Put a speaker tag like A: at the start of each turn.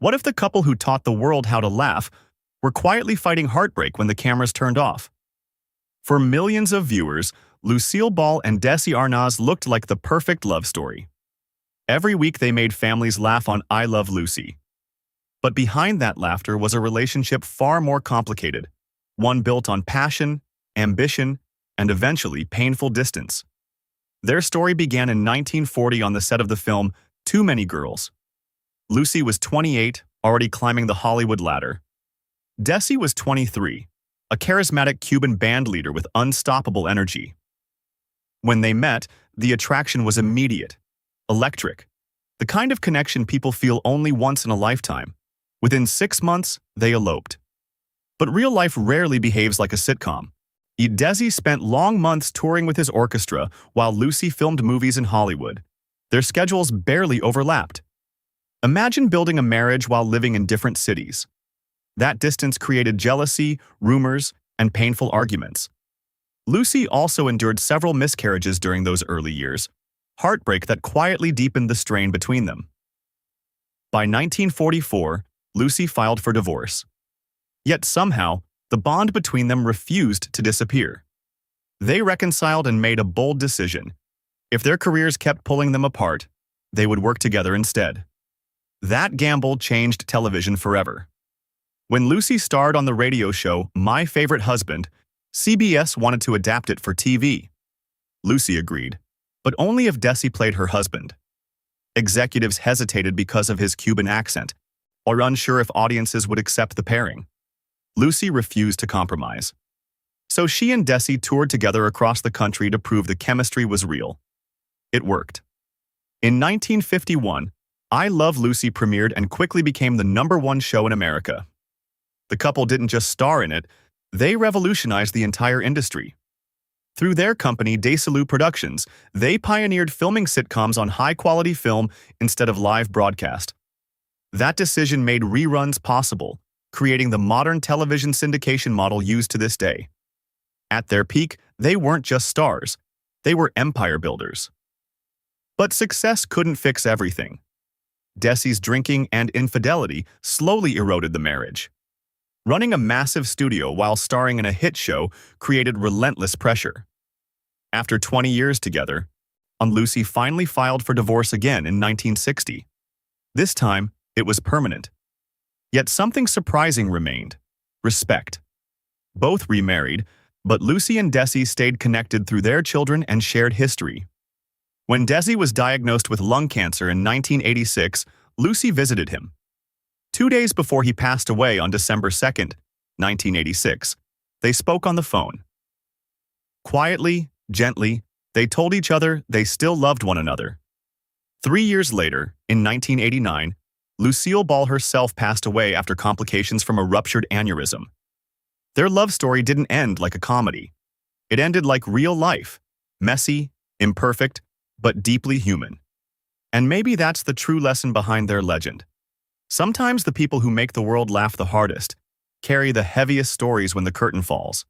A: What if the couple who taught the world how to laugh were quietly fighting heartbreak when the cameras turned off? For millions of viewers, Lucille Ball and Desi Arnaz looked like the perfect love story. Every week they made families laugh on I Love Lucy. But behind that laughter was a relationship far more complicated, one built on passion, ambition, and eventually painful distance. Their story began in 1940 on the set of the film Too Many Girls. Lucy was 28, already climbing the Hollywood ladder. Desi was 23, a charismatic Cuban band leader with unstoppable energy. When they met, the attraction was immediate, electric, the kind of connection people feel only once in a lifetime. Within 6 months, they eloped. But real life rarely behaves like a sitcom. Desi spent long months touring with his orchestra while Lucy filmed movies in Hollywood. Their schedules barely overlapped. Imagine building a marriage while living in different cities. That distance created jealousy, rumors, and painful arguments. Lucy also endured several miscarriages during those early years, heartbreak that quietly deepened the strain between them. By 1944, Lucy filed for divorce. Yet somehow, the bond between them refused to disappear. They reconciled and made a bold decision. If their careers kept pulling them apart, they would work together instead. That gamble changed television forever. When Lucy starred on the radio show My Favorite Husband, CBS wanted to adapt it for TV. Lucy agreed, but only if Desi played her husband. Executives hesitated because of his Cuban accent, or unsure if audiences would accept the pairing. Lucy refused to compromise. So she and Desi toured together across the country to prove the chemistry was real. It worked. In 1951, I Love Lucy premiered and quickly became the #1 show in America. The couple didn't just star in it, they revolutionized the entire industry. Through their company, Desilu Productions, they pioneered filming sitcoms on high-quality film instead of live broadcast. That decision made reruns possible, creating the modern television syndication model used to this day. At their peak, they weren't just stars, they were empire builders. But success couldn't fix everything. Desi's drinking and infidelity slowly eroded the marriage. Running a massive studio while starring in a hit show created relentless pressure. After 20 years together, Lucy finally filed for divorce again in 1960. This time, it was permanent. Yet something surprising remained: respect. Both remarried, but Lucy and Desi stayed connected through their children and shared history. When Desi was diagnosed with lung cancer in 1986, Lucy visited him. 2 days before he passed away on December 2nd, 1986, they spoke on the phone. Quietly, gently, they told each other they still loved one another. 3 years later, in 1989, Lucille Ball herself passed away after complications from a ruptured aneurysm. Their love story didn't end like a comedy. It ended like real life, messy, imperfect, but deeply human. And maybe that's the true lesson behind their legend. Sometimes the people who make the world laugh the hardest carry the heaviest stories when the curtain falls.